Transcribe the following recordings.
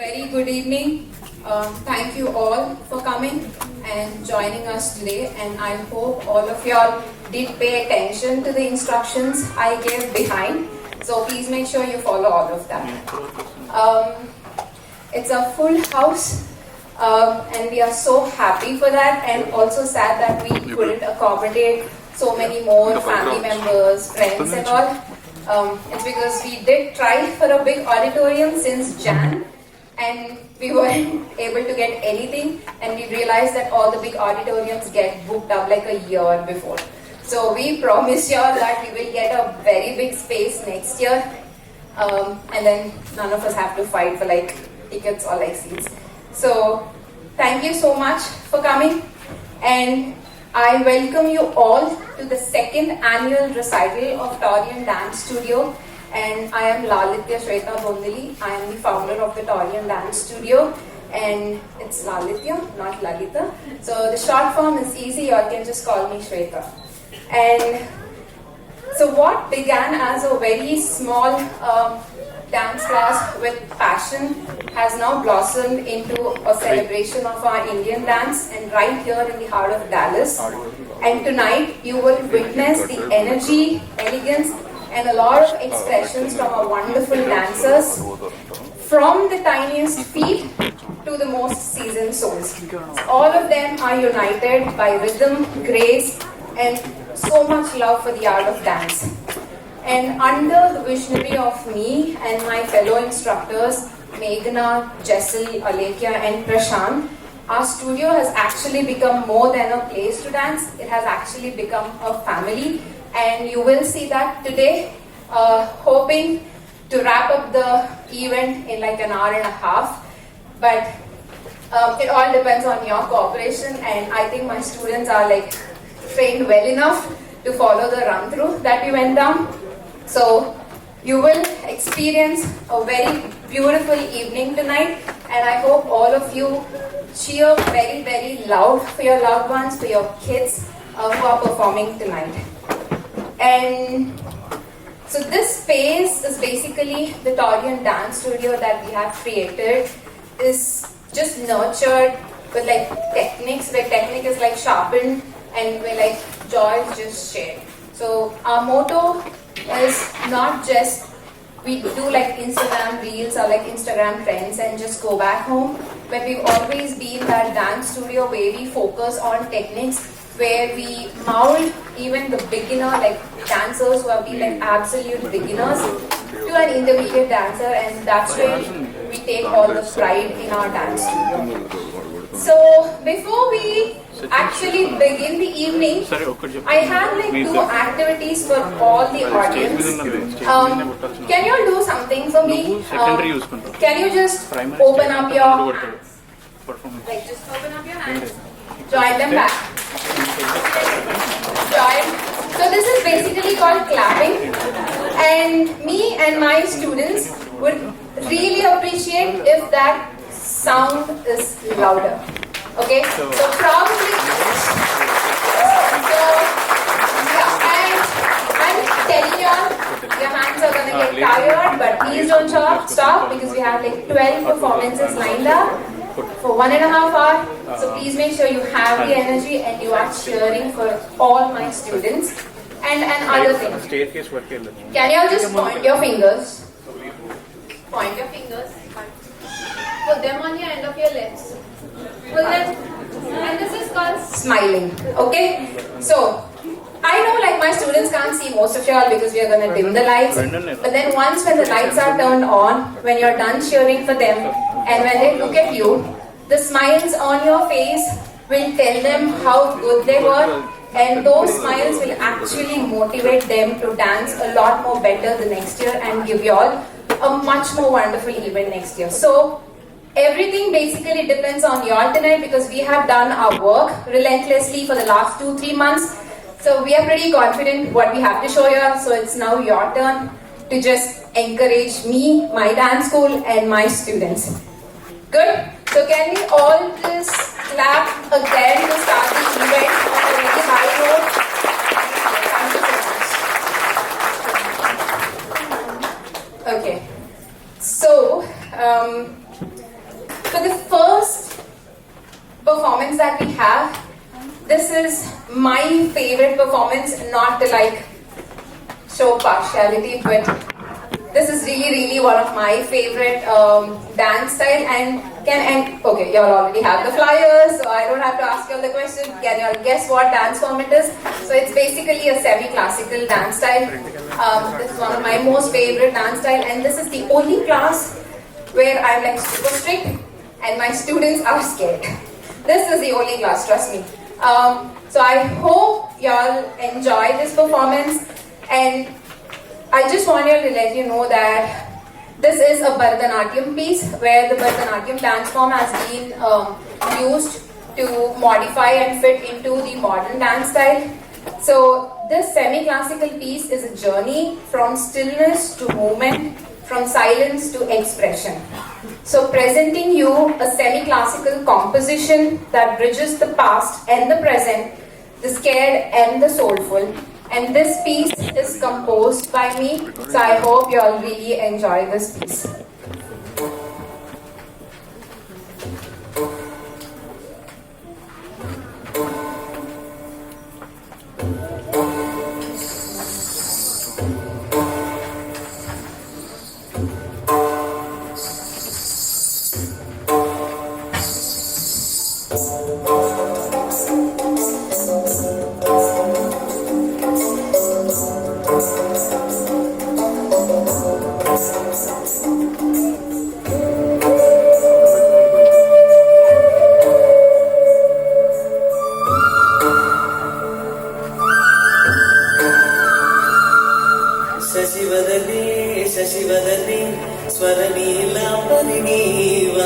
Very good evening. Thank you all for coming and joining us today. And I hope all of y'all did pay attention to the instructions I gave behind. So please make sure you follow all of that. It's a full house. And we are so happy for that, and also sad that we couldn't accommodate so many more family members, friends and all. It's because we did try for a big auditorium since Jan, and we weren't able to get anything, and we realized that all the big auditoriums get booked up like a year before. So we promise y'all that we will get a very big space next year, and then none of us have to fight for like tickets or like seats. So thank you so much for coming, and I welcome you all to the second annual recital of Taurian Dance Studio. And I am Lalitya Shweta Bondili. I am the founder of the Taurian Dance Studio, and it's Lalitya, not Lalita. So the short form is easy, you all can just call me Shweta. And so what began as a very small dance class with passion has now blossomed into a celebration of our Indian dance, and right here in the heart of Dallas. And tonight you will witness the energy, elegance and a lot of expressions from our wonderful dancers, from the tiniest feet to the most seasoned souls. All of them are united by rhythm, grace and so much love for the art of dance. And under the visionary of me and my fellow instructors, Meghna, Jessel, Alekia and Prashant, our studio has actually become more than a place to dance. It has actually become a family, and you will see that today. Hoping to wrap up the event in like an hour and a half, but it all depends on your cooperation, and I think my students are like trained well enough to follow the run through that we went down. So you will experience a very beautiful evening tonight, and I hope all of you cheer very, very loud for your loved ones, for your kids who are performing tonight. And so this space is basically the Taurian Dance Studio that we have created. Is just nurtured with like techniques, where technique is like sharpened and where like joy is just shared. So our motto is not just we do like Instagram reels or like Instagram trends and just go back home, but we've always been that dance studio where we focus on techniques, where we mold even the beginner, like dancers who have been like absolute beginners, to an intermediate dancer, and that's where we take all the pride in our dance studio. So before we actually begin the evening, I have like two activities for all the audience. Can you all do something for me? Can you just open up your hands? Like just open up your hands. Join them back. Join. So this is basically called clapping, and me and my students would really appreciate if that sound is louder. Okay? So probably and I'm telling you, your hands are gonna get tired, but please don't stop, because we have like 12 performances lined up for 1.5 hours. So please make sure you have the energy and you are cheering for all my students. And other thing, can you all just point your fingers? Point your fingers. Put them on your end of your lips. Put them, and this is called smiling. Okay? So I know like my students can't see most of y'all because we are going to dim the lights. But then once when the lights are turned on, when you're done cheering for them, and when they look at you, the smiles on your face will tell them how good they were, and those smiles will actually motivate them to dance a lot more better the next year and give you all a much more wonderful event next year. So everything basically depends on you all tonight, because we have done our work relentlessly for the last 2-3 months. So we are pretty confident what we have to show you all. So it's now your turn to just encourage me, my dance school and my students. Good? So can we all just clap again to start the event on a very high note? Thank you so much. Okay. So For the first performance that we have, this is my favorite performance, not to like show partiality, but this is really one of my favorite dance style and okay, y'all already have the flyers, so I don't have to ask y'all the question. Can y'all guess what dance form it is? So it's basically a semi-classical dance style. This is one of my most favorite dance style, and this is the only class where I'm like super strict and my students are scared. This is the only class, trust me. So I hope y'all enjoy this performance, and I just want you to let you know that this is a Bharatanatyam piece where the Bharatanatyam dance form has been used to modify and fit into the modern dance style. So this semi-classical piece is a journey from stillness to movement, from silence to expression. So presenting you a semi-classical composition that bridges the past and the present, the scared and the soulful. And this piece is composed by me, so I hope you all really enjoy this piece. ಶಶಿವದನಿ ಸ್ವರನೀಲಾಂಬರಿ ನೀವ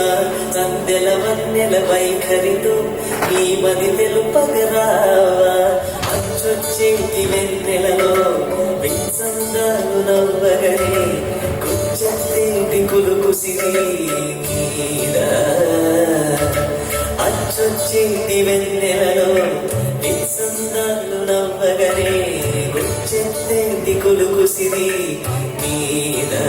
ನಂದೆಲ ವನ್ನೆಲ ವೈಖರಿತು ఈ మది తెలుపగరావ అచ్చొచ్చేటి వెన్నెలలో వింసందాలు నవ్వగనే గుచ్చెత్తేటి కులుకుసిరి కీరా అచ్చొచ్చేటి వెన్నెలలో వింసందాలు నవ్వగనే గుచ్చెత్తేటి కులుకుసిరి కీరా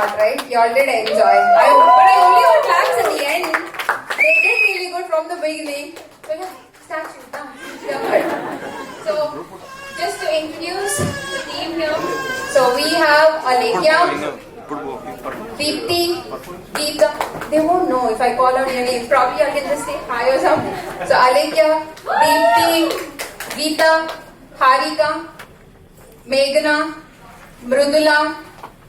start, right? You all did enjoy. But I only got claps in the end. They did really good from the beginning. So yeah, statue down. So just to introduce the team here. So we have Alekia, Deepti, Geeta. They won't know if I call out your names. Probably I can just say hi or something. So Alekia, Deepti, Geeta, Harika, Meghna, Mrudula,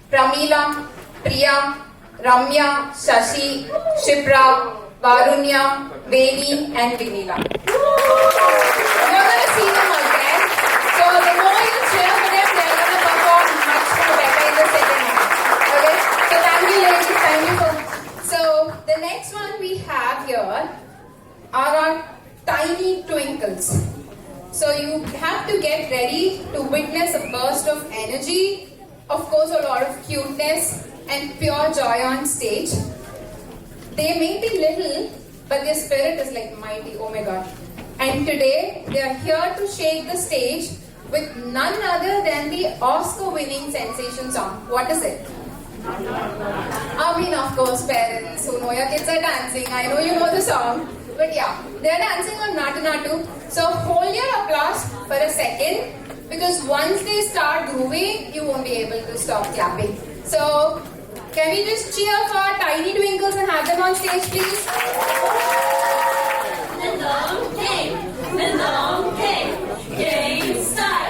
Pramila, Priya, Ramya, Shashi, Shipra, Varunya, Veni and Vinila. You're going to see them again. So the more you cheer for them, they're going to perform much more better in the second half. Okay? So thank you ladies, thank you for... So the next one we have here are our tiny twinkles. So you have to get ready to witness a burst of energy, of course a lot of cuteness and pure joy on stage. They may be little, but their spirit is like mighty, oh my god. And today they are here to shake the stage with none other than the Oscar-winning sensation song. What is it? I mean, of course, parents who know your kids are dancing. I know you know the song. But yeah, they're dancing on Natu Natu. So hold your applause for a second, because once they start grooving, you won't be able to stop clapping. So can we just cheer for our tiny twinkles and have them on stage, please? And long came, game start.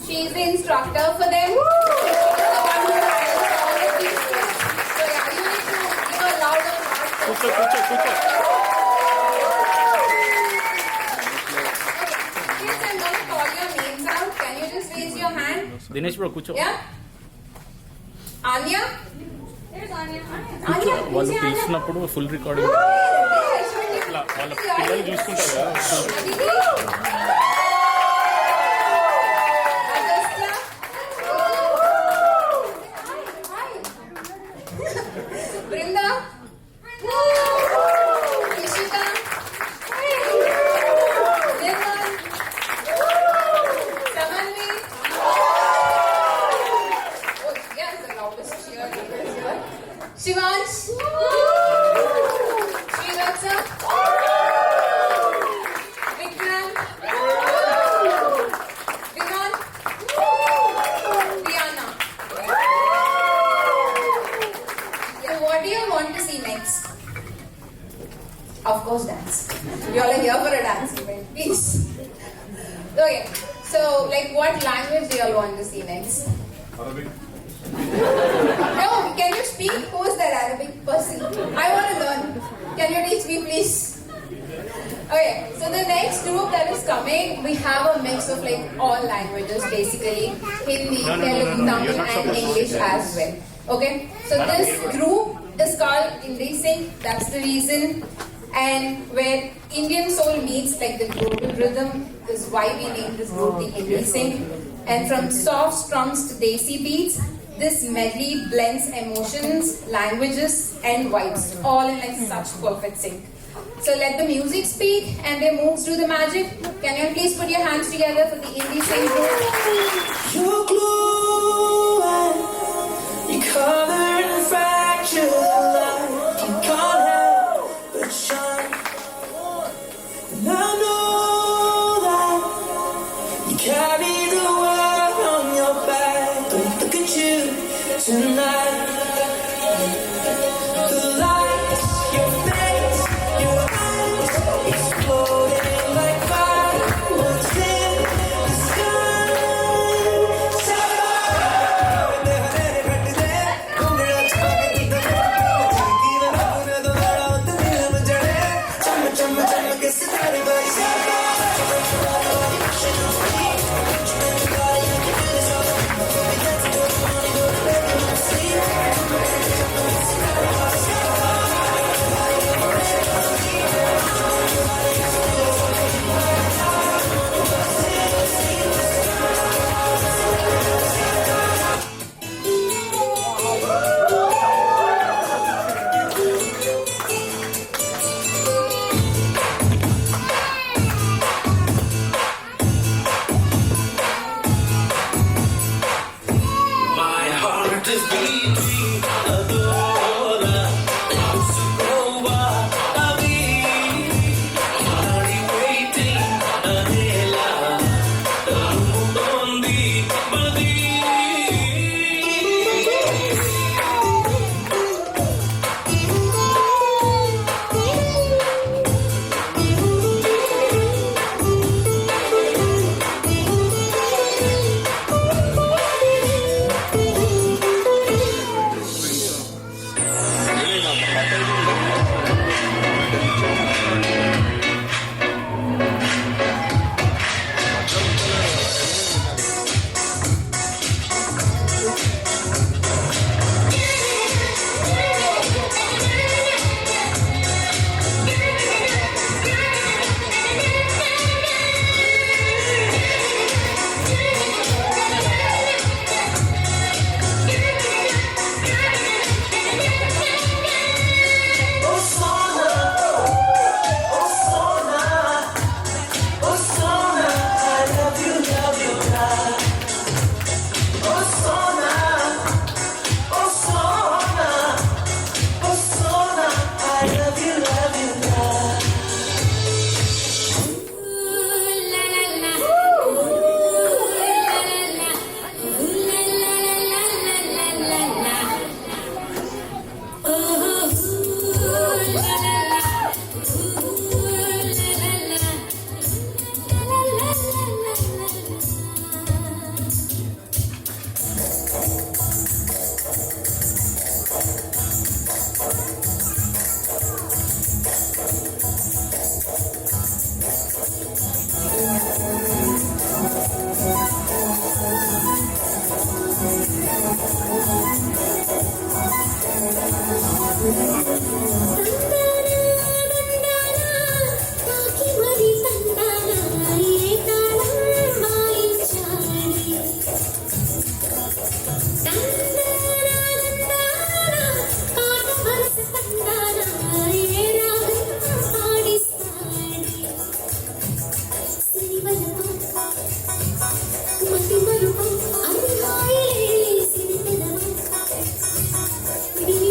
She's the instructor for them. She's the one who handles all of these things. So yeah, you need to give a louder applause. Kids, I'm going to call your names out. Can you just raise your hand? Dinesh bro కూర్చో. Yeah? Anya? There's Anya. కూర్చో. Anya, వాళ్ళు Anya. పిలిచినప్పుడు full recording ఇట్లా వాళ్ళ పిల్లలు చూసుకుంటారు కదా. Agastya? Shivansh. Srivatsa. Vikram. Viman. Diana. So what do you want to see next? Of course, dance. You all are here for a dance event, please. Okay, so like what language do you all want to see next? Arabic. No, can you speak? Who is that Arabic person? I want to learn. Can you teach me, please? Okay, so the next group that is coming, we have a mix of like all languages, basically Hindi, Telugu, Tamil, and English as well. Okay, so this group is called Indie Sync. That's the reason. And where Indian soul meets like the global rhythm is why we named this group the Indie Sync. And from soft strums to desi beats, this medley blends emotions, languages, and vibes all in like such perfect sync. So let the music speak and their moves do the magic. Can you please put your hands together for the Indie Sync group? Your glow and your color and fracture light you can't help but shine. And I know that you carry the world on your back. But look at you tonight. The lights, your face, your eyes exploding like fireworks in the sky. My heart is beating adora Usukowa Abi Nari waiting Adela Umudondi Badi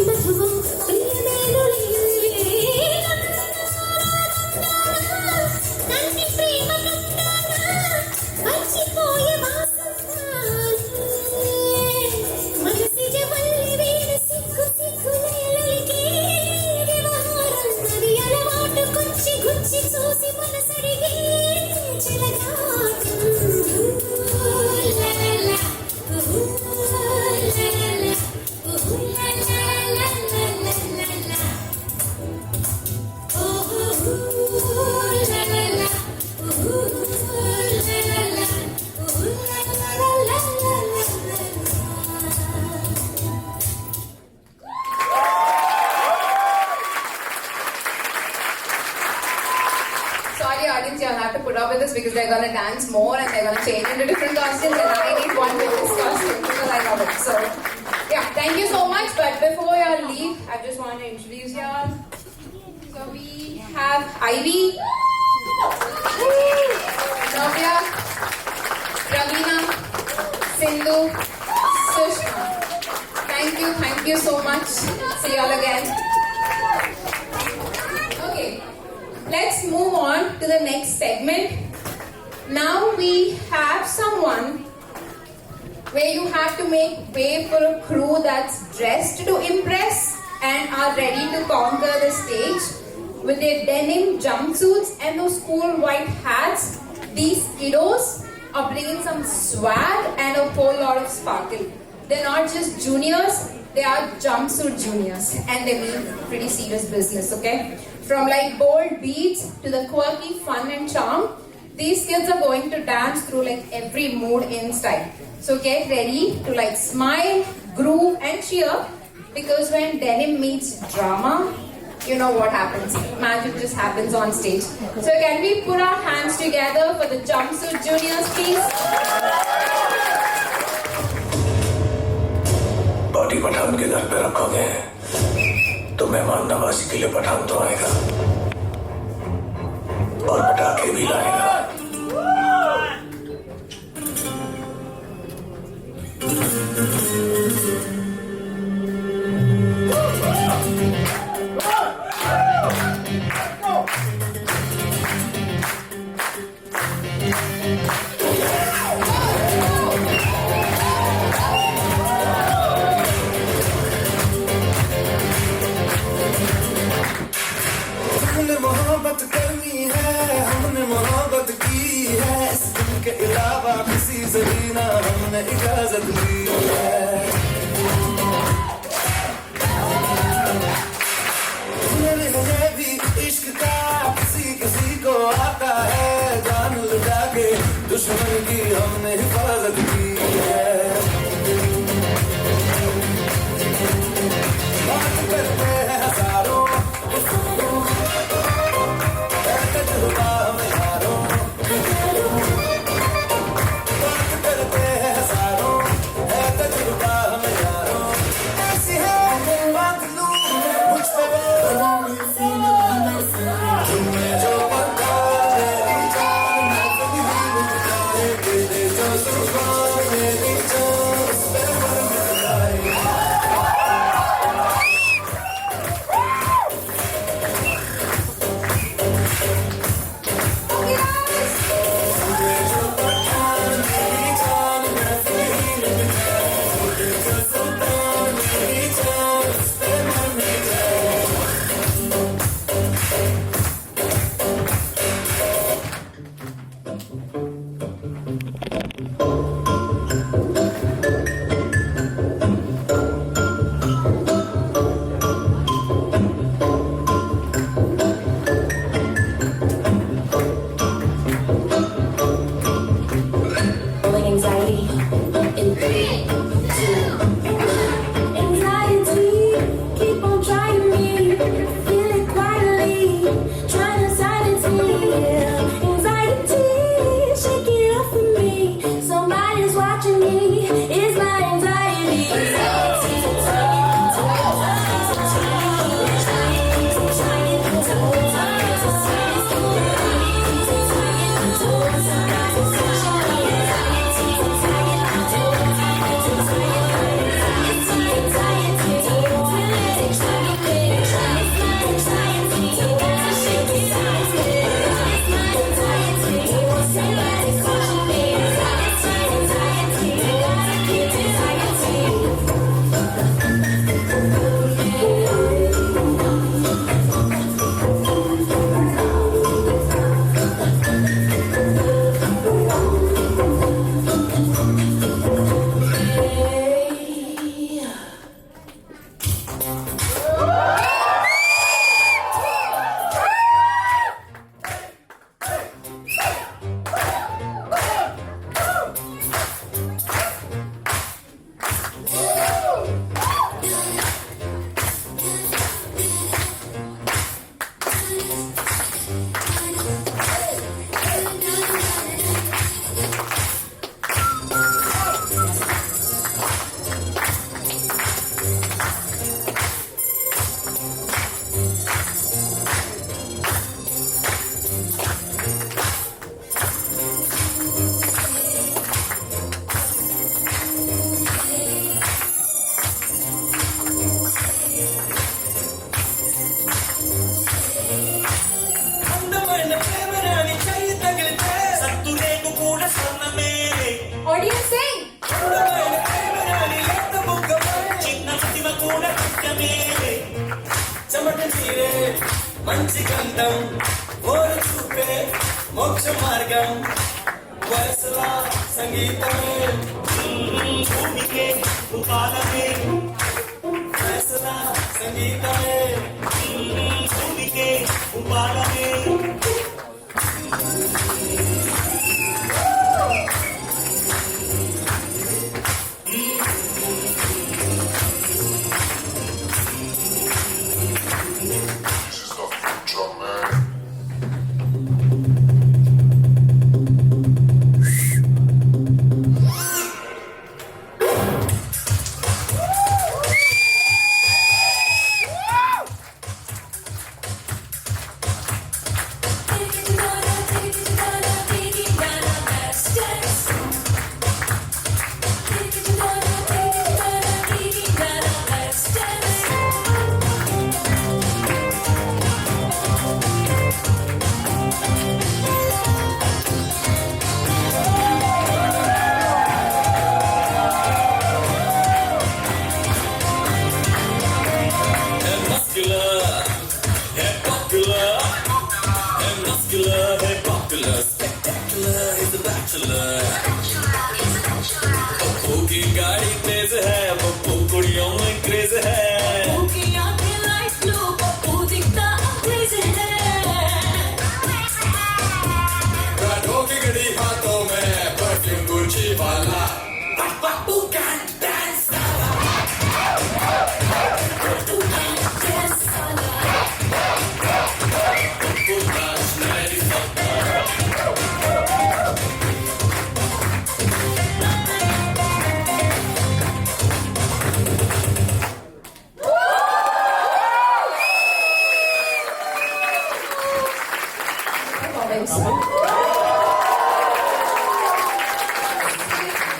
మధువం put up with this because they're gonna dance more and they're gonna change into different costumes, and I need one with this costume because I love it. So, yeah, thank you so much. But before y'all leave, I just want to introduce y'all. So we have Ivy, Navya, Ravina, Sindhu, Sushma. Thank you so much. See y'all again. Okay, let's move on to the next segment. Now we have someone where you have to make way for a crew that's dressed to impress and are ready to conquer the stage. With their denim jumpsuits and those cool white hats, these kiddos are bringing some swag and a whole lot of sparkle. They're not just juniors, they are jumpsuit juniors, and they mean pretty serious business, okay? From like bold beats to the quirky fun and charm, these kids are going to dance through like every mood in style. So get ready to like smile, groove and cheer, because when denim meets drama, you know what happens. Magic just happens on stage. So can we put our hands together for the jumpsuit juniors, please? Party Pathan के घर पे रखोगे तो मेहमान नवाजी के लिए पठान तो आएगा और पटाखे भी लाएगा। हमने मोहब्बत करनी है, हमने मोहब्बत की है, इस दिन के अलावा किसी से भी ना हमने इजाजत ली है। मेरे भी इश्क का किसी किसी को आता है, जान लगा के दुश्मन की हमने हिफाजत की है। बात करते हैं हजारों మీరే చెమట తీరే మంచి గంధం ఓరు చూపే మోక్ష మార్గం వయసులా సంగీతమే భూమికే ఉపాలమే వయసులా సంగీతమే భూమికే ఉపాలమే पप्पू की गाड़ी तेज है पप्पू कुड़ियों में क्रेज है की आंखें लाइट ब्लू पप्पू दिखता crazy है रातों की घड़ी हाथों में परफ्यूम गुच्ची वाला Pappu can dance Pappu dance वाला पप्पू डांस मेरी Comments.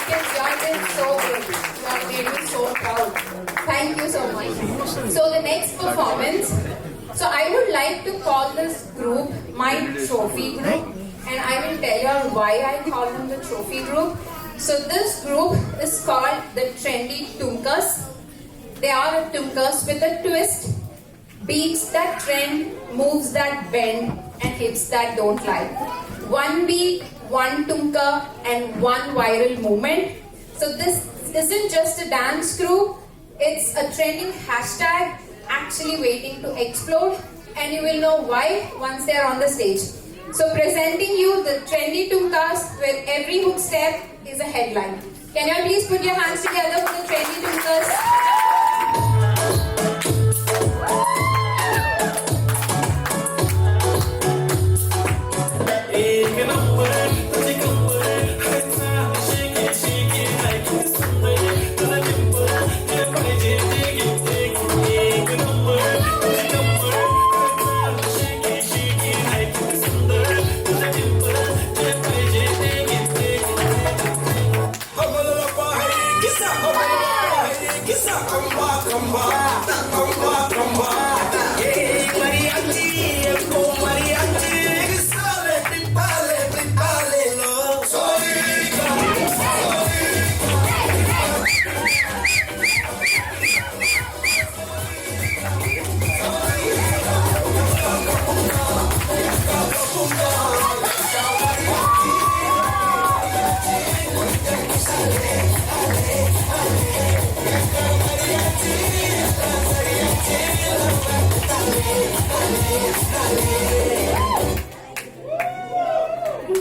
Kids, you all did so good. You all made me so proud. Thank you so much. So the next performance. So I would like to call this group my trophy group, and I will tell you all why I call them the trophy group. So this group is called the Trendy Tumkas. They are a tumkas with a twist, beats that trend, moves that bend, and hits that don't lie. One beat, one tumka, and one viral movement. So this isn't just a dance crew, it's a trending hashtag actually waiting to explode, and you will know why once they are on the stage. So presenting you the Trendy Tumkas, where every hook step is a headline. Can you all please put your hands together for the Trendy Tumkas? एक number तुझे कंबर हर साल शेके शेके like सुंदर तुझे कंबर ये पाजे देगी देगी एक नंबर तुझे कंबर हर साल शेके शेके लाइक सुंदर तुझे कंबर ये पाजे देगी देगी हमला पाहे किसा कंबा कंबा कंबा कंबा ये mariachi को mariachi Pipale, no. Sorry,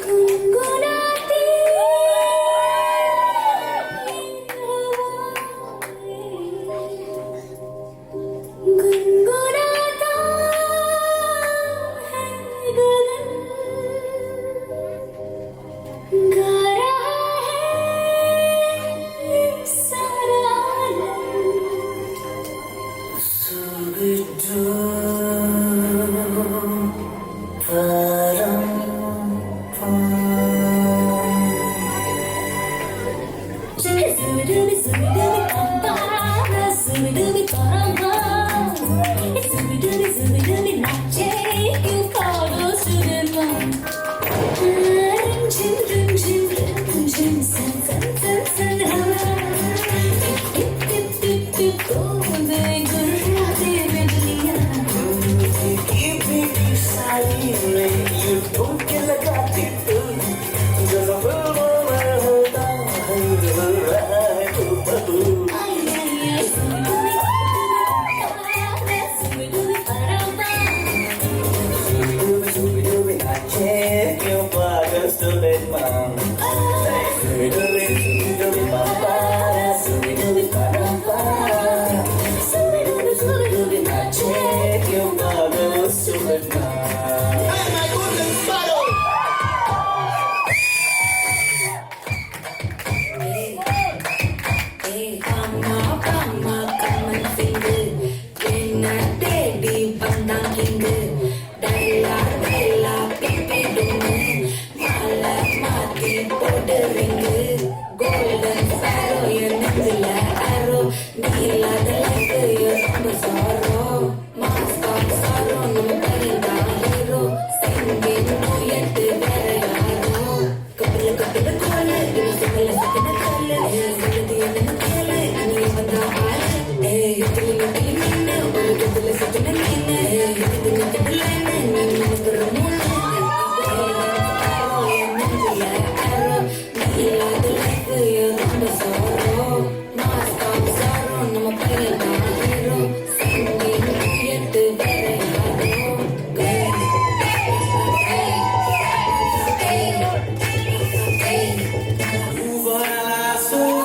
गुनगुनाती गुनगुनाता है गगन गा रहा है सारा Golden இல்லாத life ரொம்ப sorrow. Mask of sorrow, நம்ம பையன்தான் hero. Singing duet வேற யாரோ. கப்பல கோல, இது சுகல சக்கன கோல. சொல்லுது என்னன்னு கேளு, நீ வந்தா ஆளு. இதுல நின்னு, ஒரு கப்பல சக்கன நின்னு. இதுல கப்பல நீ நமக்கு ஒரு மூணு. என் நெஞ்சில arrow. நீ இல்லாத life ரொம்ப sorrow. Mask of sorrow, நம்ம பையன்தான் hero. Singing duet வேற யாரோ. Uva la sove.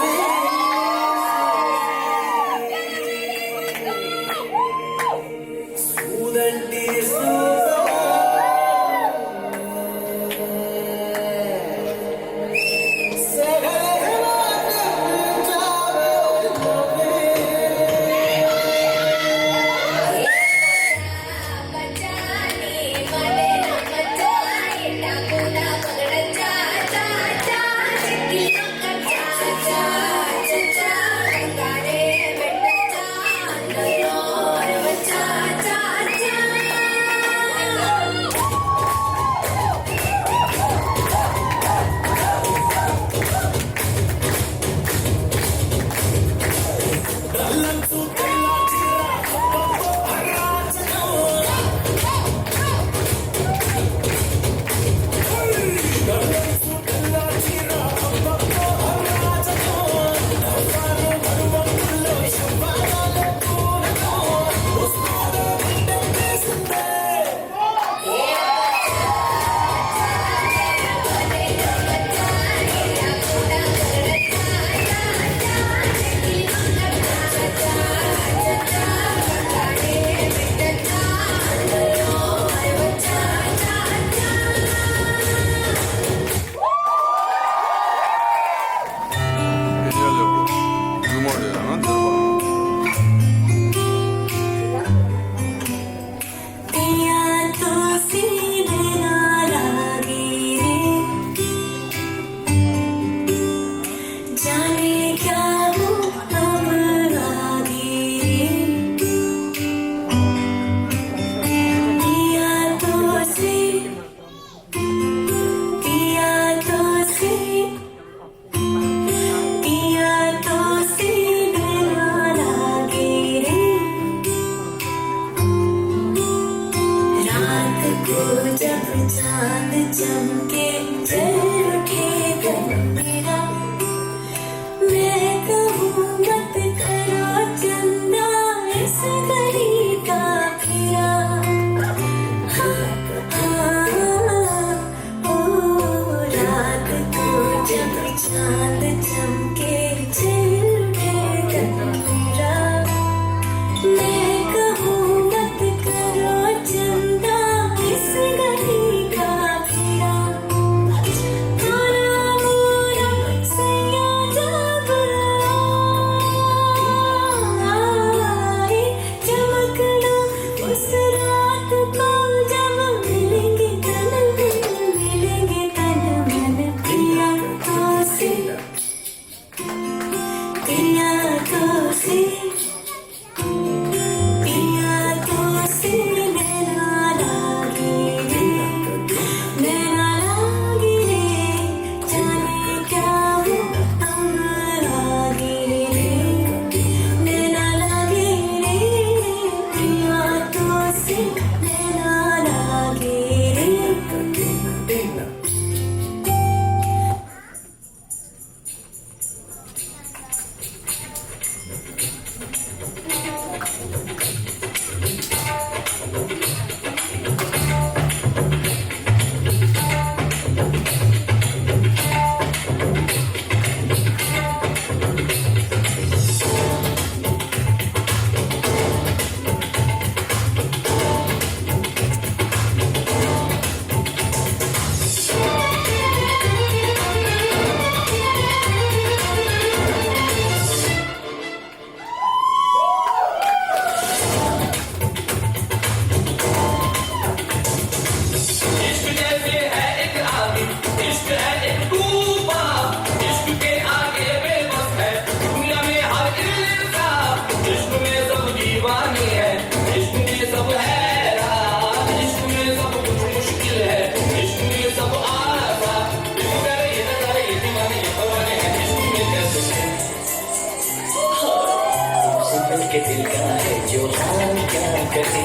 के दिल का है जो हाल क्या कहे,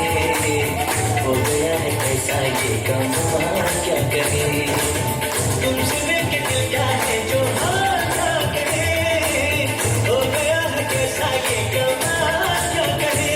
हो गया है ऐसा ये कमाल क्या कहे, तुमसे मिलके दिल का है जो हाल क्या कहे, हो गया है ऐसा ये कमाल क्या कहे।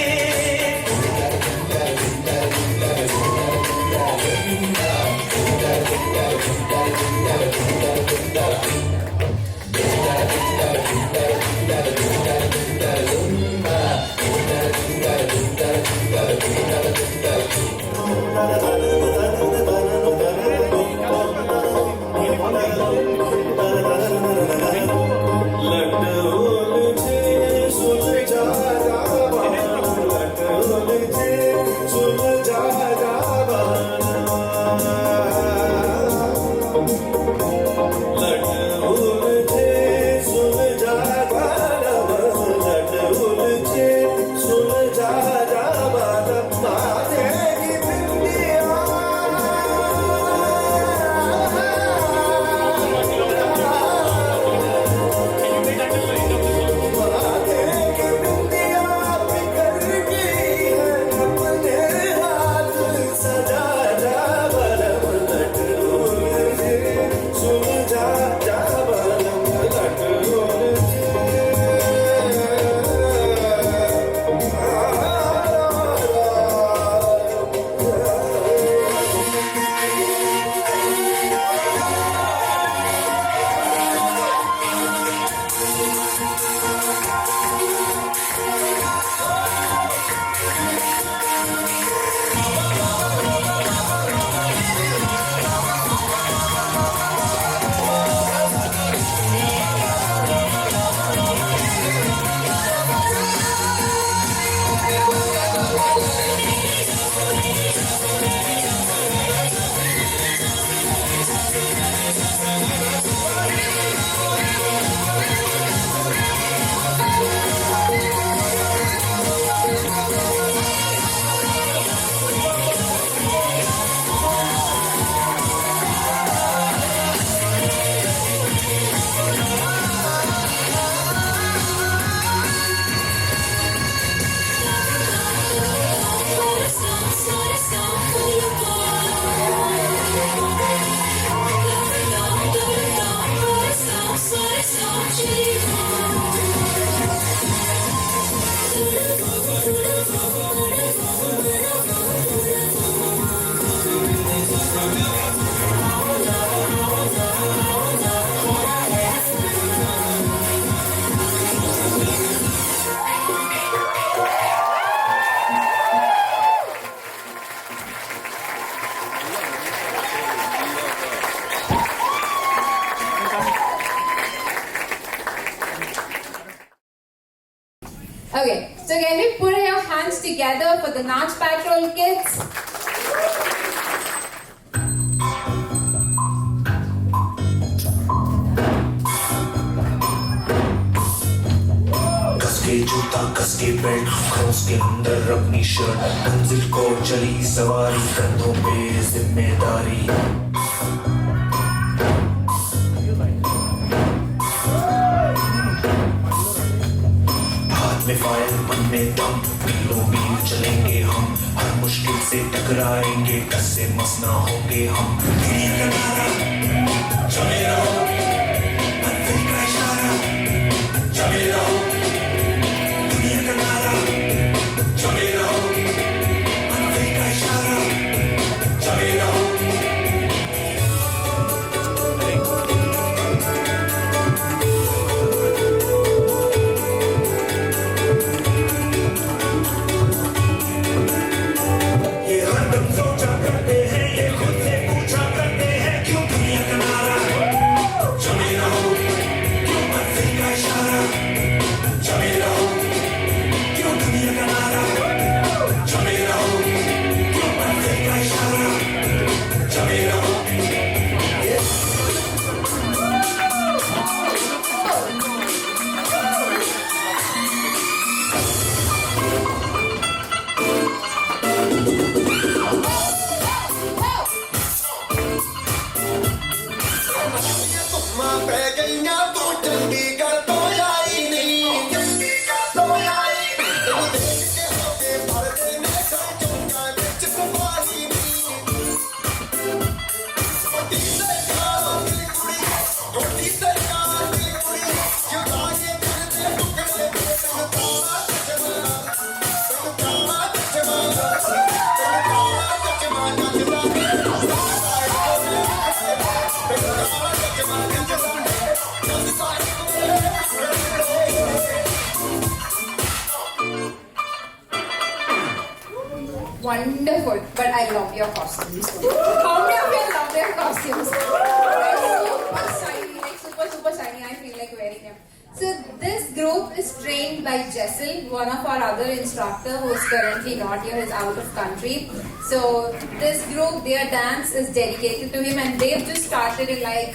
Okay, so can we put your hands together for the Nach Patrol kids? कसके जूता कसके बेल्ट खरोस के अंदर अपनी शर्ट, मंजिल को चली सवारी, कंधों पे जिम्मेदारी। हाथ में फाइल मन में दम, मीलों मील चलेंगे हम, हर मुश्किल से टकराएंगे, टस से मस ना होंगे हम। चले रहो मंजिल का इशारा, चले रहो दुनिया का नारा, चले रहो मंजिल का इशारा, चले रहो। ये हरदम सोचा करते हैं, ये खुद से पूछा करते हैं, क्यों दुनिया का नारा wonderful. But I love your costumes. How many of you love their costumes? They're super shiny, like super shiny. I feel like wearing them. So this group is trained by Jessel, one of our other instructor who is currently not here, is out of country. So this group, their dance is dedicated to him, and they've just started in like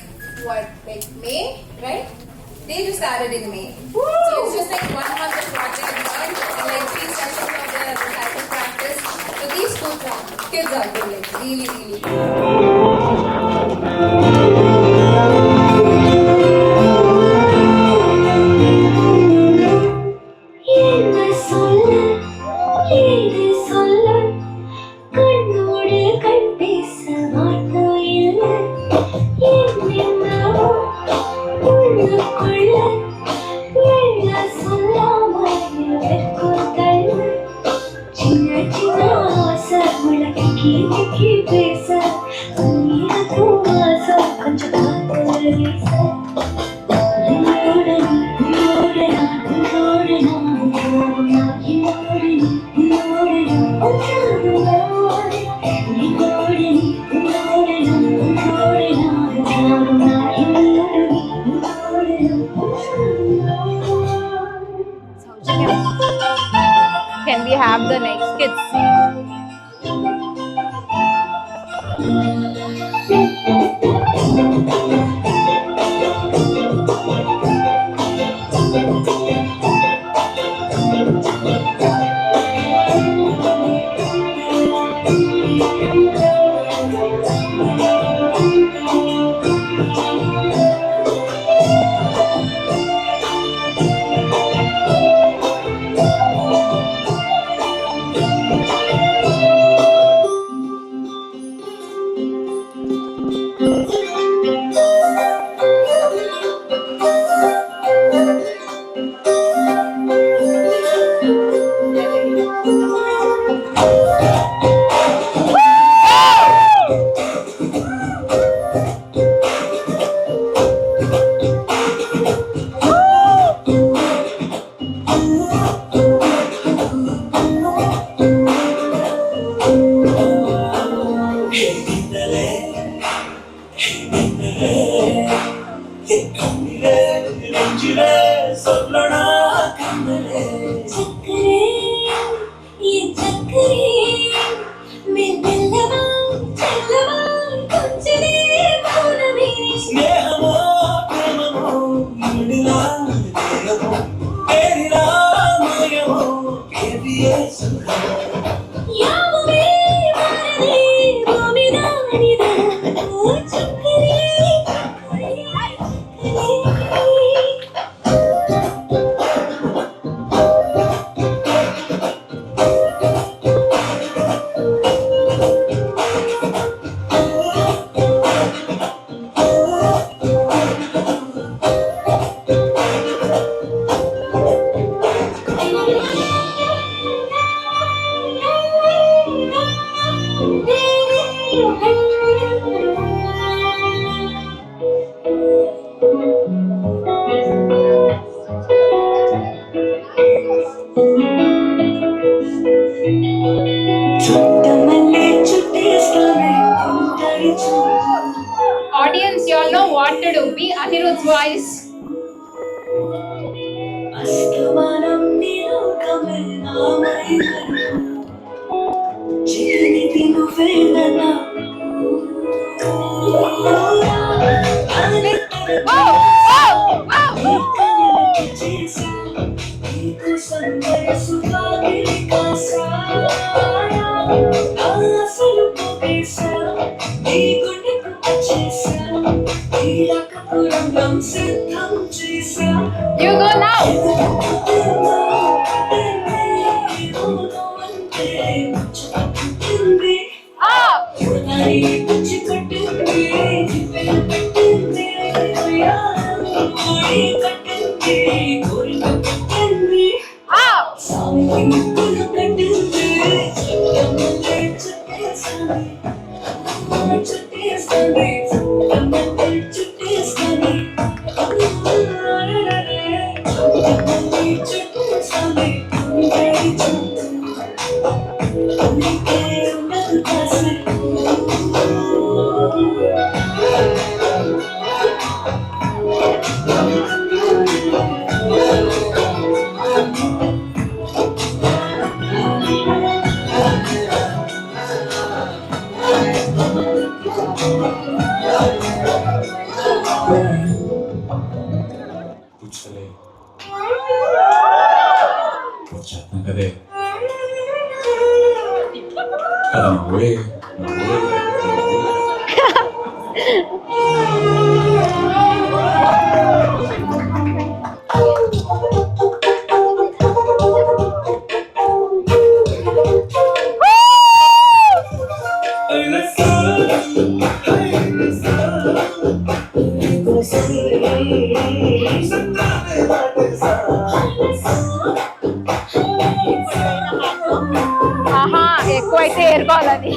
May, right? They just started in May. So it's just like 1 month of project work and like 3 sessions of their recital practice. So these two kids are good, like really good. என்ன சொல்ல ஏது சொல்ல கண்ணோடு கண் பேச வார்த்தை இல்லை என்னென்னவோ உள்ளுக்குள்ள வெள்ள சொல்லாமல் வெட்கம் தள்ள சின்ன சின்ன ஆசை உலகி பேச உயிரக்கும் ஆசை கொஞ்சம் காத்து வீச Can we have the next kids? Audience, you all know what to do. Be Anirudh's voice. You go now. Sunday, చేస్తాం కదే కదా నవ్వే ఆహా ఎక్కువైతే ఏరుకోవాలని.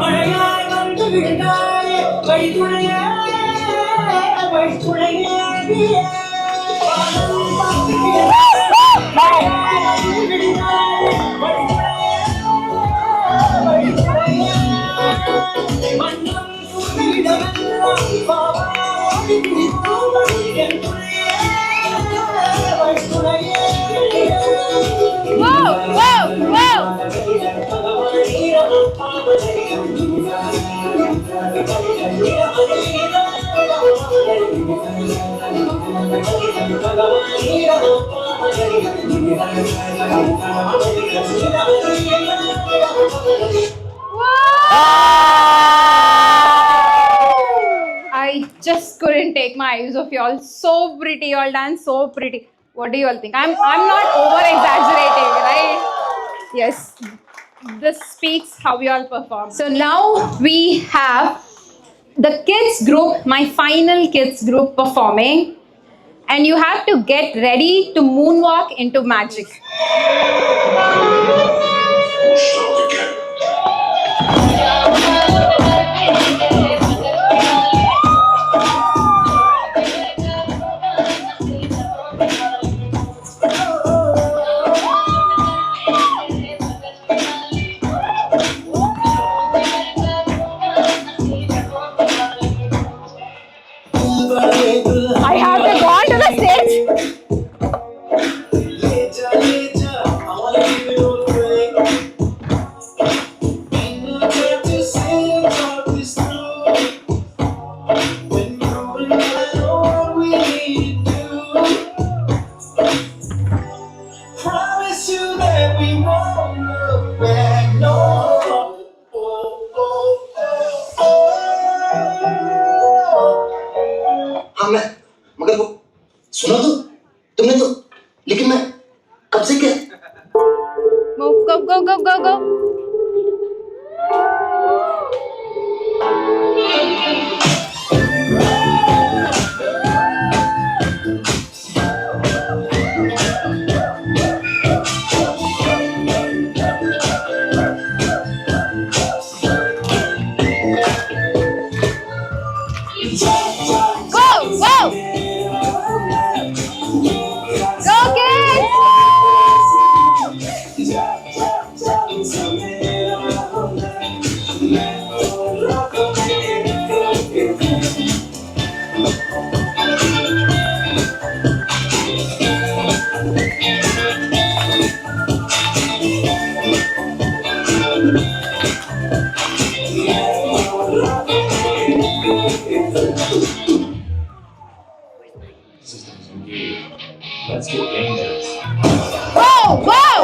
மழையாய் வந்து விழுந்தாயே வழித்துணையே வழித்துணையே மன்னம் துணையிடமெல்லாம் பாவாடி என் துணையே வழித்துணையே Wow, wow, wow. I just couldn't take my eyes off y'all. So pretty, y'all dance so pretty. What do you all think? I'm not over exaggerating, right? Yes. This speaks how you all perform. So now we have the kids group, my final kids group performing, and you have to get ready to moonwalk into magic. I have to go onto the stage. Promise you that we won't look back no more. हाँ मैं मगर वो सुना तो तुमने तो लेकिन मैं कब से क्या Go. Go, kids! Let's get dangerous. Whoa!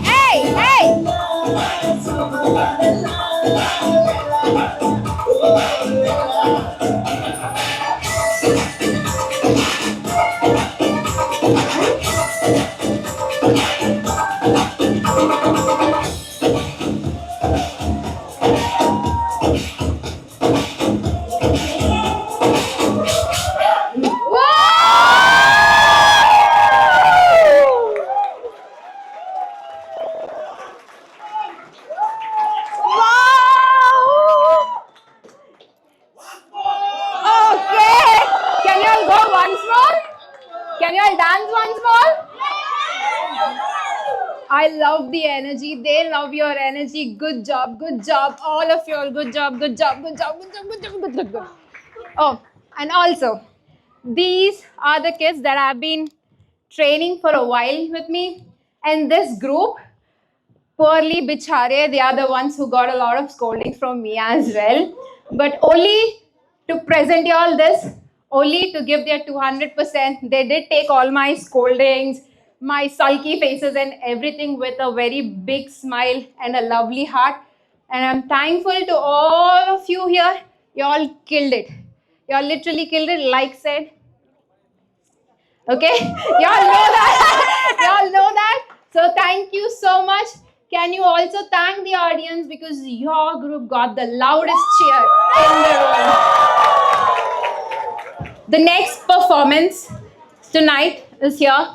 Hey! Hey! Okay. Can you all go once more? Can you all dance once more? I love the energy. They love your energy. Good job. Good job. All of you all. Good job. Good job. Good job. Good job. Good job. Good job. Good. Oh, and also, these are the kids that have been training for a while with me. And this group, poorly bichare, they are the ones who got a lot of scolding from me as well. But only to present you all this, only to give their 200%, they did take all my scoldings, my sulky faces and everything with a very big smile and a lovely heart. And I'm thankful to all of you here. You all killed it. You all literally killed it, like said. Okay? Y'all know that. Y'all know that. So thank you so much. Can you also thank the audience because your group got the loudest cheer in the room. The next performance tonight is here.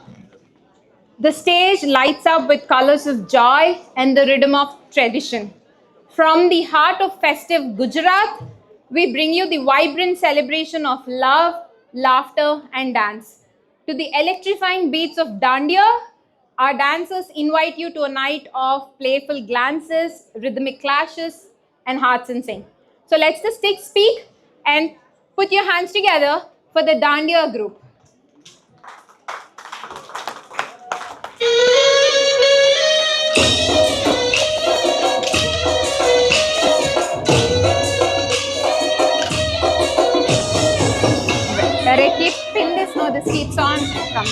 The stage lights up with colors of joy and the rhythm of tradition. From the heart of festive Gujarat, we bring you the vibrant celebration of love, laughter, and dance. To the electrifying beats of Dandiya, our dancers invite you to a night of playful glances, rhythmic clashes, and hearts in sync. So let's the sticks speak and put your hands together for the Dandiya group. Better keep pin this, no, this keeps on. Come.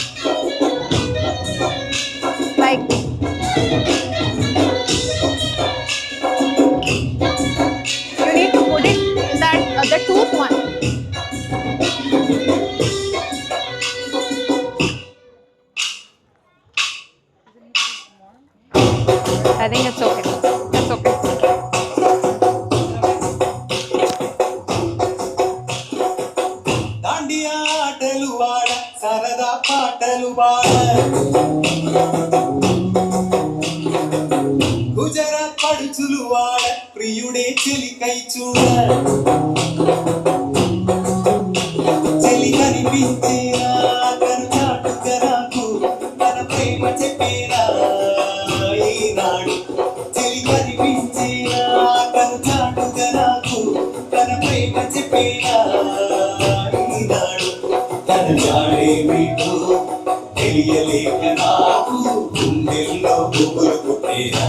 Like. You need to put it in that the tooth one. I think it's okay. It's okay. Dandiya ఆటలు వాడ సరదా పాటలు వాడ గుజరాత్ పడుచులు వాడ ప్రియుడే చెలికై చూడ చెలి కనిపించేరా కను చాటుగా నాకు తన ప్రేమ చెప్పేరా ఈనాడు చెలి కనిపించేరా కను చాటుగా నాకు తన ప్రేమ చెప్పేరా ఈనాడు తన జాడేమిటో తెలియలేక నాకు గుండెల్లో గుబులు పుట్టేరా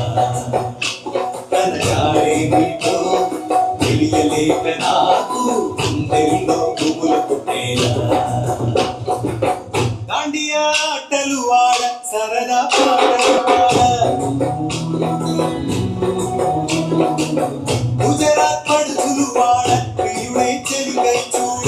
తన జాడేమిటో తెలియలేక నాకు గుండెల్లో గుబులు పుట్టేరా దాండియా ఆటలు వాడ సరదా పాటలు వాడ గుజరాత్ పడుచులు వాడ ప్రియుడై చెలికై చూడ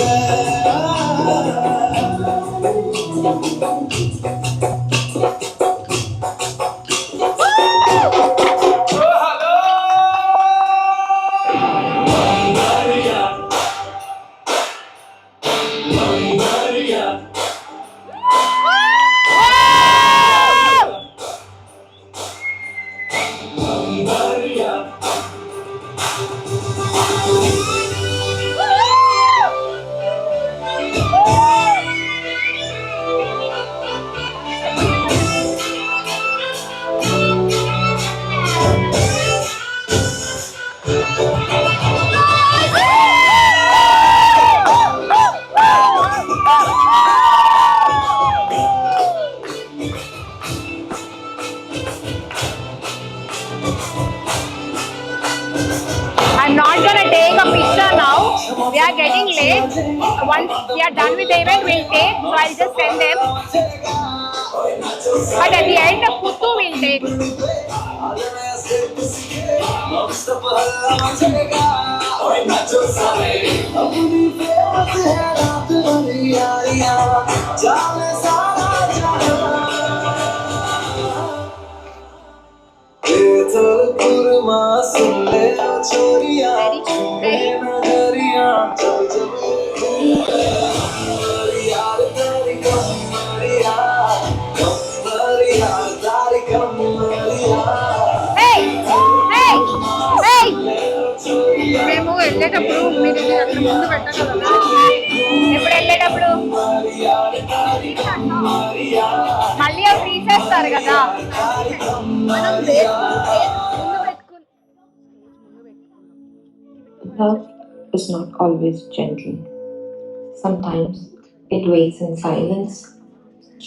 are getting late. Once we are done with the event, we'll take. So I'll just send them. But at the end, Kuttu will take. Hey! Hey! Hey! మేము వెళ్ళేటప్పుడు మీరు ఇది అక్కడ ముందు పెట్టగలరా? ఎప్పుడు వెళ్ళేటప్పుడు మళ్ళీ అవి తీసేస్తారు కదా. Love is not always gentle. Sometimes it waits in silence,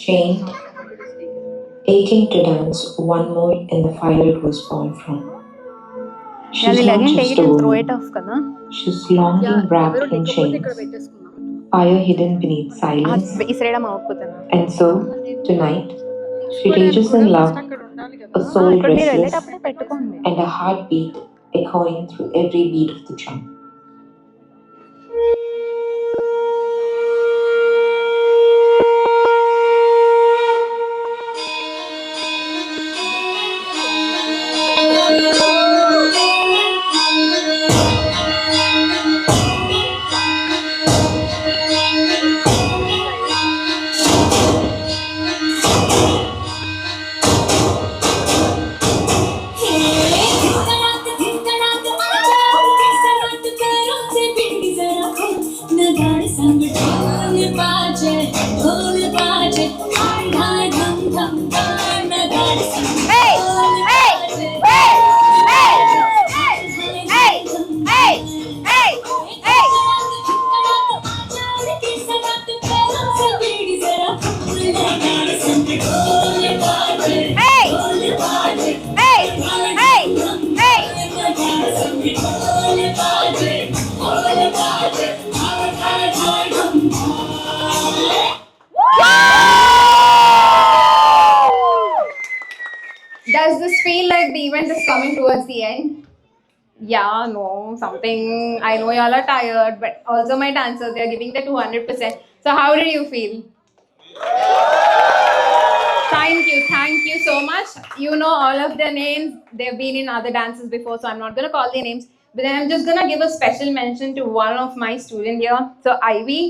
chained, aching to dance one more in the fire it was born from. She's not just a woman. She's longing wrapped in chains, fire hidden beneath silence. And so, tonight, she rages in love, a soul restless, and a heartbeat echoing through every beat of the drum. Does this feel like the event is coming towards the end? Yeah, no, something. I know y'all are tired, but also my dancers, they're giving their 200%. So how did you feel? Thank you so much. You know all of their names. They've been in other dances before, so I'm not gonna call their names. But then I'm just gonna give a special mention to one of my students here. So Ivy,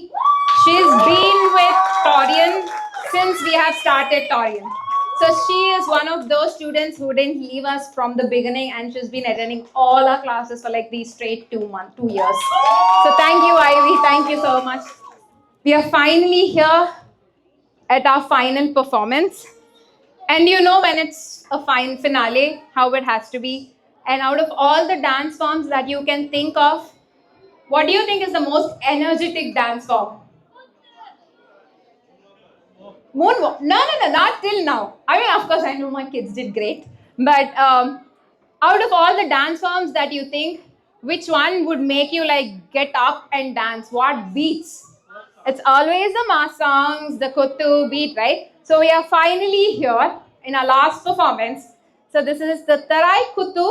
she's been with Torian since we have started Torian. So she is one of those students who didn't leave us from the beginning, and she's been attending all our classes for like these straight 2 years. So thank you, Ivy. Thank you so much. We are finally here at our final performance. And you know when it's a fine finale, how it has to be. And out of all the dance forms that you can think of, what do you think is the most energetic dance form? Moonwalk. No, not till now. I mean, of course, I know my kids did great. But out of all the dance forms that you think, which one would make you like get up and dance? What beats? It's always the mass songs, the Kuttu beat, right? So we are finally here in our last performance. So this is the Tarai Kuttu.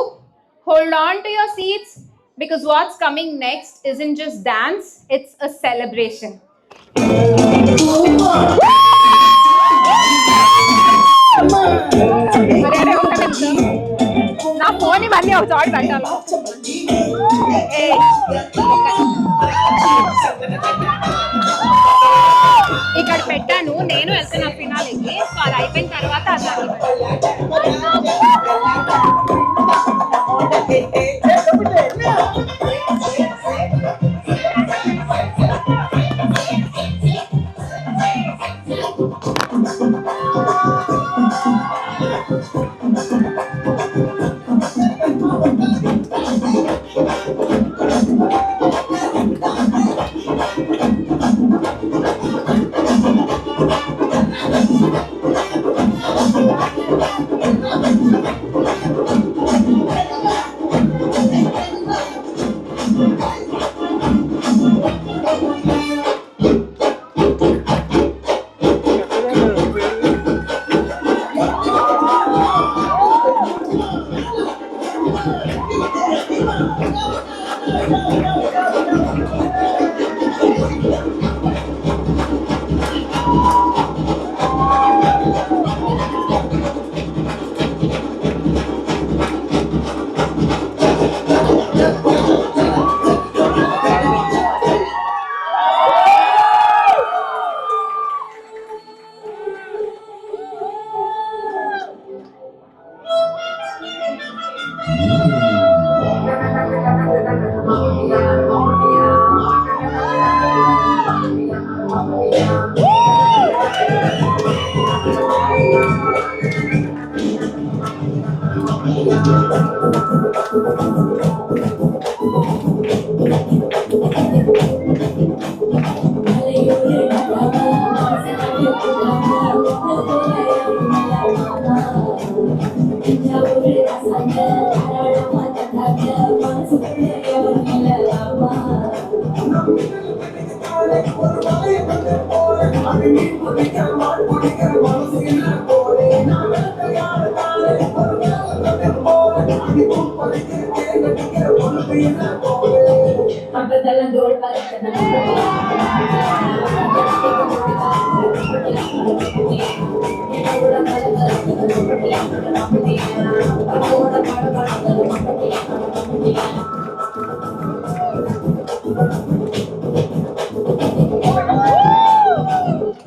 Hold on to your seats because what's coming next isn't just dance, it's a celebration. నా phone ఇవన్నీ ఒక చోట పెట్టాలి. ఇక్కడ పెట్టాను, నేను వెళ్తున్నా ఫినాలికి. So అది అయిపోయిన తర్వాత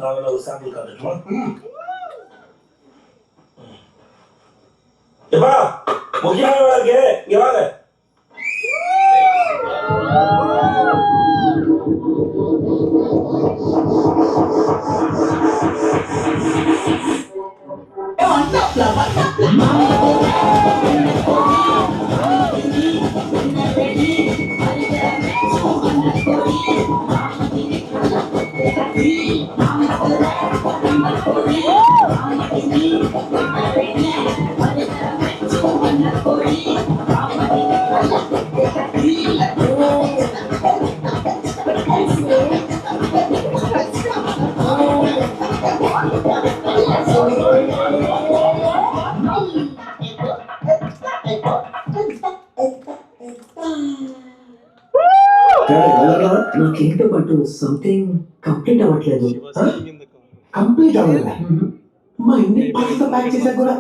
நாங்கள் ஒரு சாம்பிள் காட்டுமா? எப்பா முக்கியமான வேலை இருக்கு, இங்க வாங்க. నాకేంటో బట్ సంథింగ్ కంప్లీట్ అవ్వట్లేదు. కంప్లీట్ అవ్వలేదా? మా ఇన్ని పాటలతో ప్యాక్ చేశాక కూడా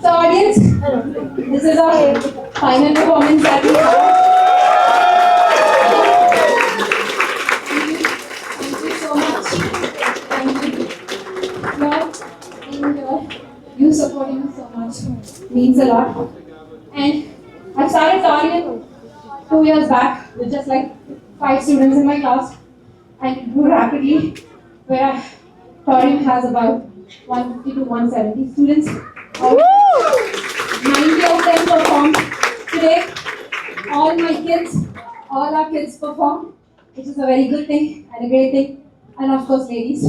So audience, this is our final performance that we have. Thank you so much. Thank you. You supporting us so much means a lot. And I started Taurian 2 years back with just like 5 students in my class, and it grew rapidly, where Taurian has about 150 to 170 students. 90 of them performed today. All my kids, all our kids performed, which is a very good thing and a great thing. And of course, ladies,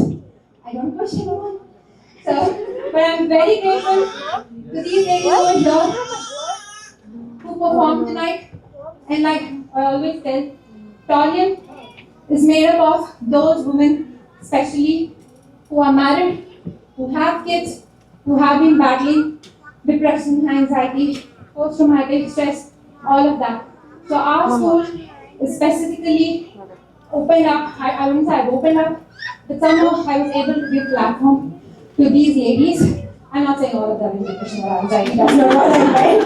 I don't push anyone. So, but I'm very grateful to these ladies over here who performed tonight. And like I always tell, Taurian is made up of those women, especially who are married, who have kids, who have been battling depression, anxiety, post-traumatic stress, all of that. So our school is specifically opened up, I wouldn't say I've opened up, but somehow I was able to give platform to these ladies. I'm not saying all of them in depression or anxiety, that's not what I'm saying.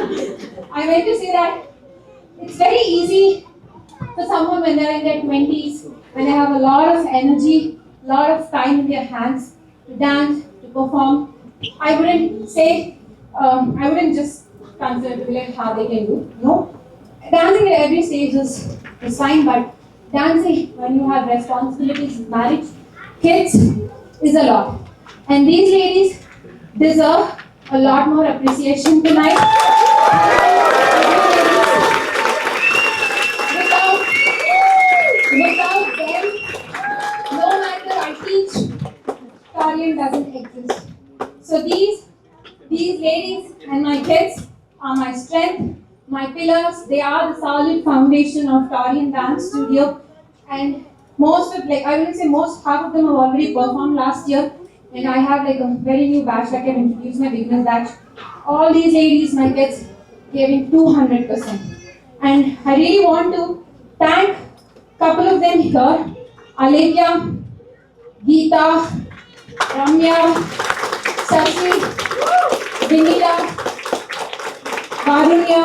I meant to say that it's very easy for someone when they're in their 20s, when they have a lot of energy, a lot of time in their hands to dance, to perform. I wouldn't say, I wouldn't just consider to be like how they can do. No, dancing at every stage is fine, but dancing when you have responsibilities, marriage, kids, is a lot. And these ladies deserve a lot more appreciation tonight. Without them, no matter I teach, Taurian doesn't exist. So these ladies and my kids are my strength, my pillars. They are the solid foundation of Taurian Dance Studio. And most of, like I wouldn't say most, half of them have already performed last year. And I have like a very new batch that I can introduce, my beginners batch. All these ladies, my kids, gave in 200%. And I really want to thank a couple of them here, Alevia, Geeta, Ramya, Sashi, Vinita, Varunya,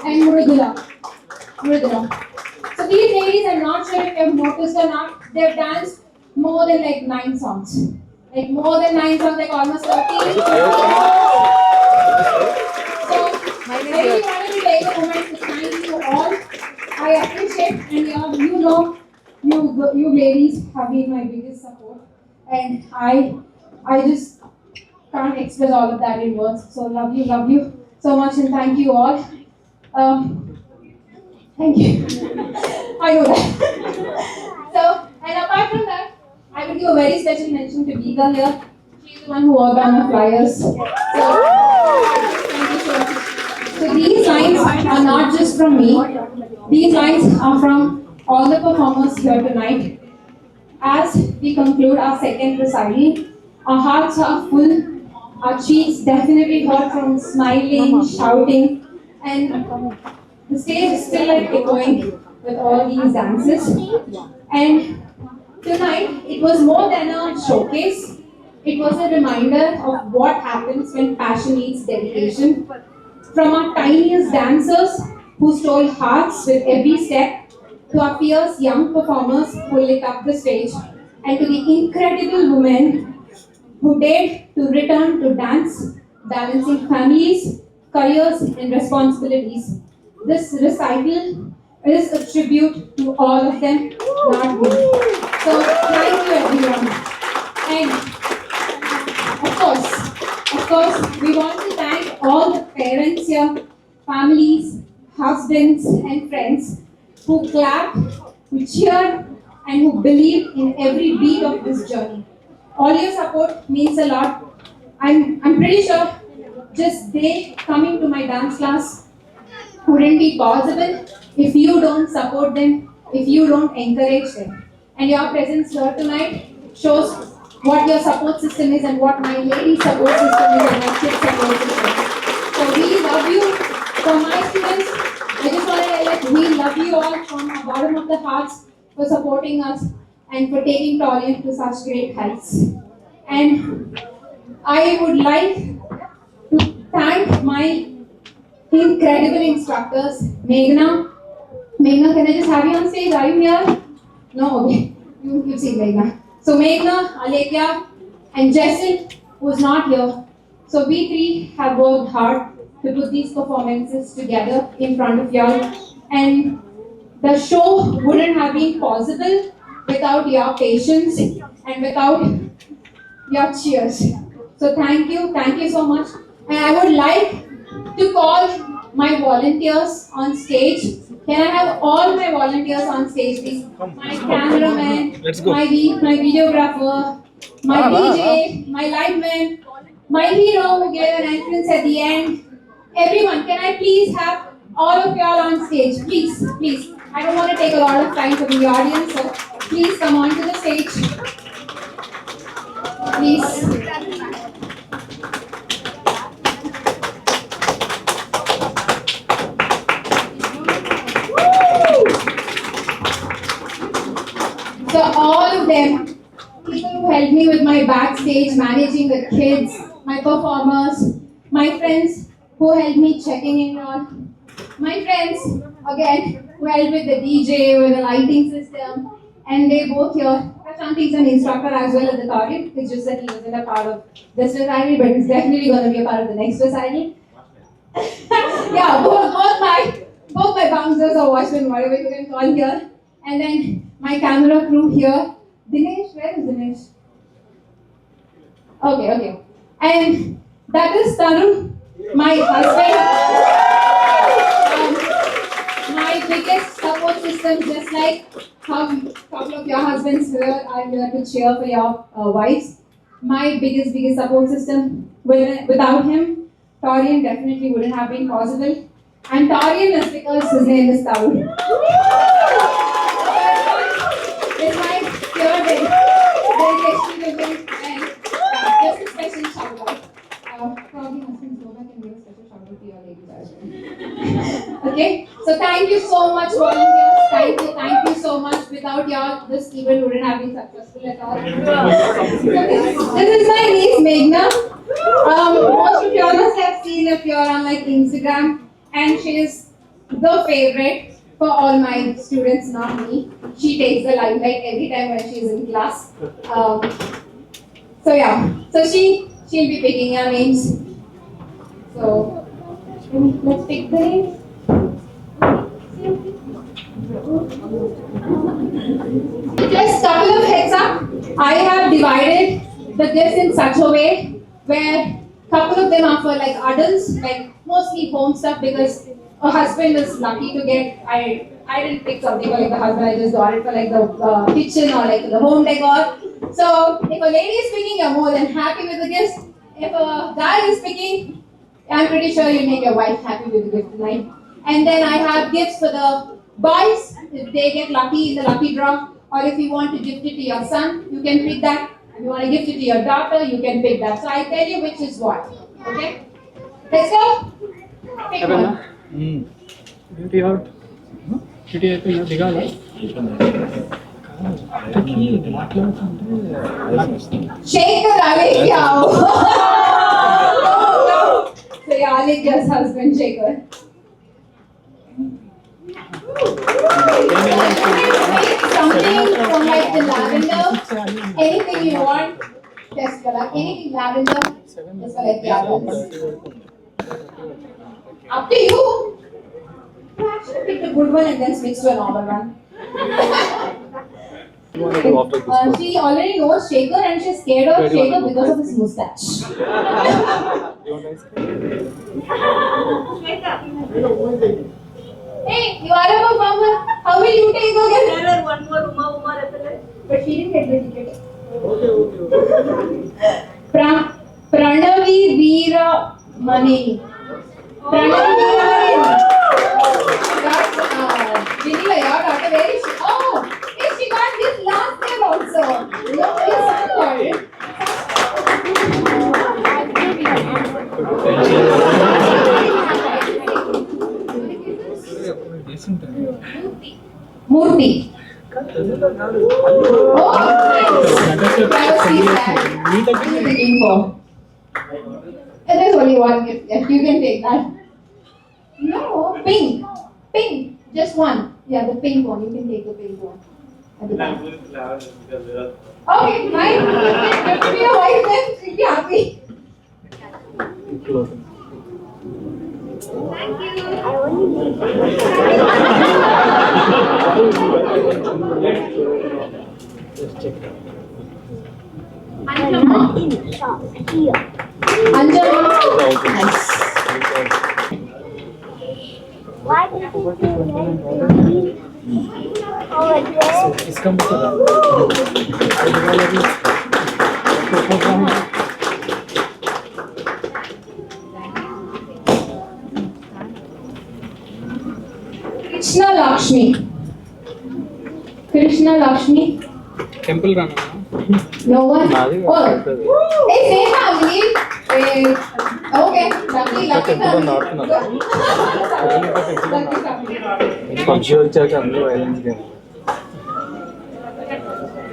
and Mridula. So these ladies, I'm not sure if you've noticed or not, they've danced more than like 9 songs. Like more than 9 songs, like almost 30. So I really wanted to take a moment to thank you all. I appreciate, and you ladies have been my biggest support, and I just can't express all of that in words. So love you so much, and thank you all. Thank you. I know that. So, and apart from that, I will give a very special mention to Geeta here. She's the one who worked on the flyers. So, thank you so much. So these lines are not just from me. These lines are from all the performers here tonight. As we conclude our second recital, our hearts are full, our cheeks definitely hurt from smiling, shouting, and the stage is still like echoing with all these dances. And tonight, it was more than a showcase. It was a reminder of what happens when passion meets dedication. From our tiniest dancers who stole hearts with every step, to our fierce young performers who lit up the stage, and to the incredible women who dared to return to dance, balancing families, careers, and responsibilities. This recital is a tribute to all of them, not me. So thank you everyone. And of course, we want to thank all the parents here, families, husbands and friends who clapped, who cheered, and who believed in every beat of this journey. All your support means a lot. I'm pretty sure just they coming to my dance class wouldn't be possible if you don't support them, if you don't encourage them. And your presence here tonight shows what your support system is and what my lady support system is and my kid support system is. So we love you. For my students, I just want to tell you, we love you all from the bottom of the hearts for supporting us and for taking Taurien to such great heights. And I would like to thank my incredible instructors, Meghna. Meghna, can I just have you on stage? Are you here? No? Okay. You see Meghna. So Meghna, Alekia, and Jessil, who's not here. So we three have worked hard to put these performances together in front of y'all. And the show wouldn't have been possible without your patience and without your cheers. So thank you so much. And I would like to call my volunteers on stage. Can I have all my volunteers on stage, please? My cameraman, my videographer, my DJ, my lightman, my hero who gave an entrance at the end. Everyone, can I please have all of y'all on stage? Please. I don't want to take a lot of time from the audience, so please come on to the stage. Please. So all of them, people who helped me with my backstage, managing the kids, my performers, my friends who helped me checking in on, my friends again who helped with the DJ, with the lighting system, and they both here. Prashanti is an instructor as well at the Taurien. It's just that he wasn't a part of this recital, but he's definitely going to be a part of the next recital. Yeah, both my bouncers or watchmen, whatever you can call here. And then my camera crew here. Dinesh, where is Dinesh? Okay. And that is Tarun, my husband. My biggest support system, just like how a couple of your husbands here are here to cheer for your wives. My biggest support system. Without him, Taurien definitely wouldn't have been possible. And Taurien is because his name is Tarun. It's my pure dedication to him, and just a special shout out. Probably husband Sona can give a special shout out to your ladies as well. Okay, so thank you so much, volunteers. Thank you so much. Without y'all, this event wouldn't have been successful at all. This is my niece Meghna. Most of y'all must have seen if you're on like Instagram, and she is the favorite for all my students, not me. She takes the limelight every time when she's in class. So yeah, so she'll be picking your names. So let's pick the names. Just couple of heads up. I have divided the gifts in such a way where couple of them are for like adults, like mostly home stuff, because a husband is lucky to get. I didn't pick something for like the husband. I just got it for like the kitchen or like the home decor. So if a lady is picking, you're more than happy with the gifts. If a guy is picking, I'm pretty sure you make your wife happy with the gift tonight. And then I have gifts for the boys, if they get lucky in the lucky draw, or if you want to gift it to your son, you can pick that. If you want to gift it to your daughter, you can pick that. So I tell you which is what. Okay? Let's go. Pick one. Beauty out. Beauty అయిపోయిందా దిగాలా Shaker, Ali, no. So yeah, Ali just husband Shaker. Something from like the lavender, anything you want, just for like anything lavender, just for like the others. Up to you. You actually pick a good one and then switch to a normal one. She already knows Shaker and she's scared of Shaker because of his mustache. Hey, you are a performer. How will you take again? There are one more Uma represent. But she didn't get the ticket. Pranavi Veera Mani. Pranavi Veera Mani. Vinila, your daughter, where is she? Oh, hey, she got this last name also. No, it's good. Murthy. Oh, looking for. And there's only one gift left. You can take that. No, pink. Pink. Just one. Yeah, the pink one. You can take the pink one. Okay, fine. Give me your wife then. She'll be happy. Thank you. Anjama. Anjama. Nice. Why did you say over there? इसका मतलब Krishna Lakshmi. Krishna Lakshmi. Temple Rana No one. Oh. Hey, same family. Okay. Lucky family. Lucky family. PUBG వచ్చాక అందరూ violence game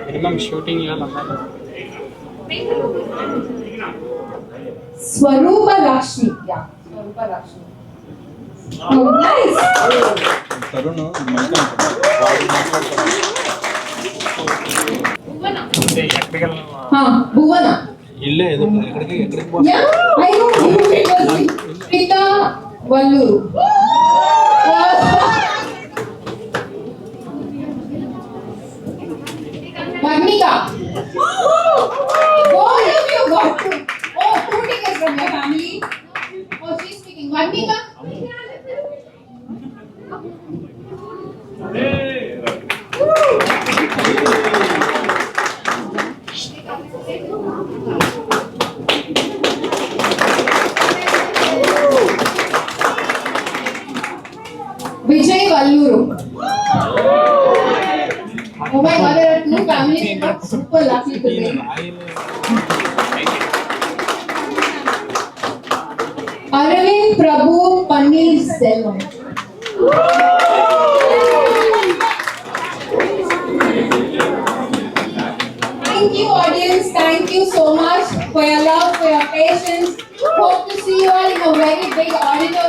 minimum shooting ఇవ్వాలన్నా Swarupa Lakshmi. Yeah. Swarupa Lakshmi. Oh, nice. Tarun Bhuvana. ఇల్లే ఏదో ఎక్కడికి Yeah, I know. It was Pita Valluru. Varnika. Both of you got two. Oh, 2 tickets from your family. Oh, she's speaking. Varnika. Vijay Valluru. Oh my God, there are 2 families who got super lucky today. Arvind Prabhu Paneer Selvam. Thank you, audience. Thank you so much for your love, for your patience. Hope to see you all in a very big auditorium.